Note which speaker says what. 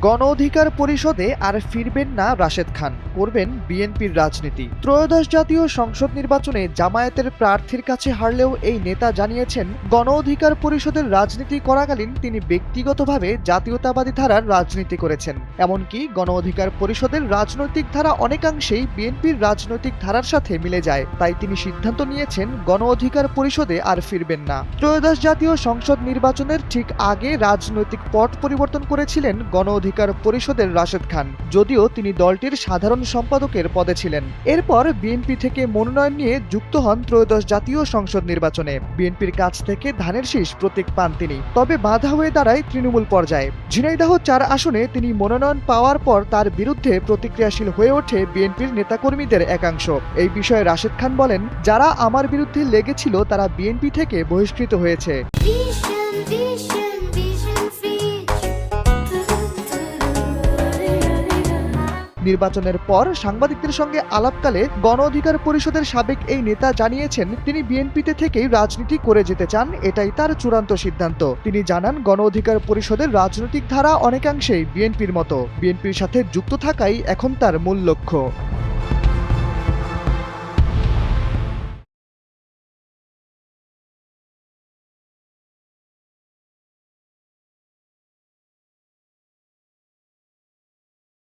Speaker 1: গণ অধিকার পরিষদে আর ফিরবেন না রাশেদ খান, করবেন বিএনপির রাজনীতি। ত্রয়োদশ জাতীয় সংসদ নির্বাচনে জামায়াতের প্রার্থীর কাছে হারলেও এই নেতা জানিয়েছেন, গণ অধিকার পরিষদের রাজনীতি করাকালীন তিনি ব্যক্তিগতভাবে জাতীয়তাবাদী ধারার রাজনীতি করেছেন। এমনকি গণ অধিকার পরিষদের রাজনৈতিক ধারা অনেকাংশেই বিএনপির রাজনৈতিক ধারার সাথে মিলে যায়। তাই তিনি সিদ্ধান্ত নিয়েছেন গণ অধিকার পরিষদে আর ফিরবেন না। ত্রয়োদশ জাতীয় সংসদ নির্বাচনের ঠিক আগে রাজনৈতিক পট পরিবর্তন করেছিলেন গণ অধিকার পরিষদের রাশেদ খান, যদিও তিনি দলটির সাধারণ সম্পাদকের পদে ছিলেন। এরপর বিএনপি থেকে মনোনয়ন নিয়ে যুক্ত হন ত্রয়োদশ জাতীয় সংসদ নির্বাচনে। বিএনপির কাছ থেকে ধানের শীষ প্রতীক পান তিনি, তবে বাধা হয়ে দাঁড়ায় তৃণমূল পর্যায়ে। ঝিনাইদহ ৪ আসনে তিনি মনোনয়ন পাওয়ার পর তার বিরুদ্ধে প্রতিক্রিয়াশীল হয়ে ওঠে বিএনপির নেতাকর্মীদের একাংশ। এই বিষয়ে রাশেদ খান বলেন, যারা আমার বিরুদ্ধে লেগেছিল তারা বিএনপি থেকে বহিষ্কৃত হয়েছে। নির্বাচনের পর সাংবাদিকদের সঙ্গে আলাপকালে গণ অধিকার পরিষদের সাবেক এই নেতা জানিয়েছেন, তিনি বিএনপিতে থেকেই রাজনীতি করে যেতে চান, এটাই তার চূড়ান্ত সিদ্ধান্ত। তিনি জানান, গণ অধিকার পরিষদের রাজনৈতিক ধারা অনেকাংশেই বিএনপির মতো। বিএনপির সাথে যুক্ত থাকাই এখন তার মূল লক্ষ্য।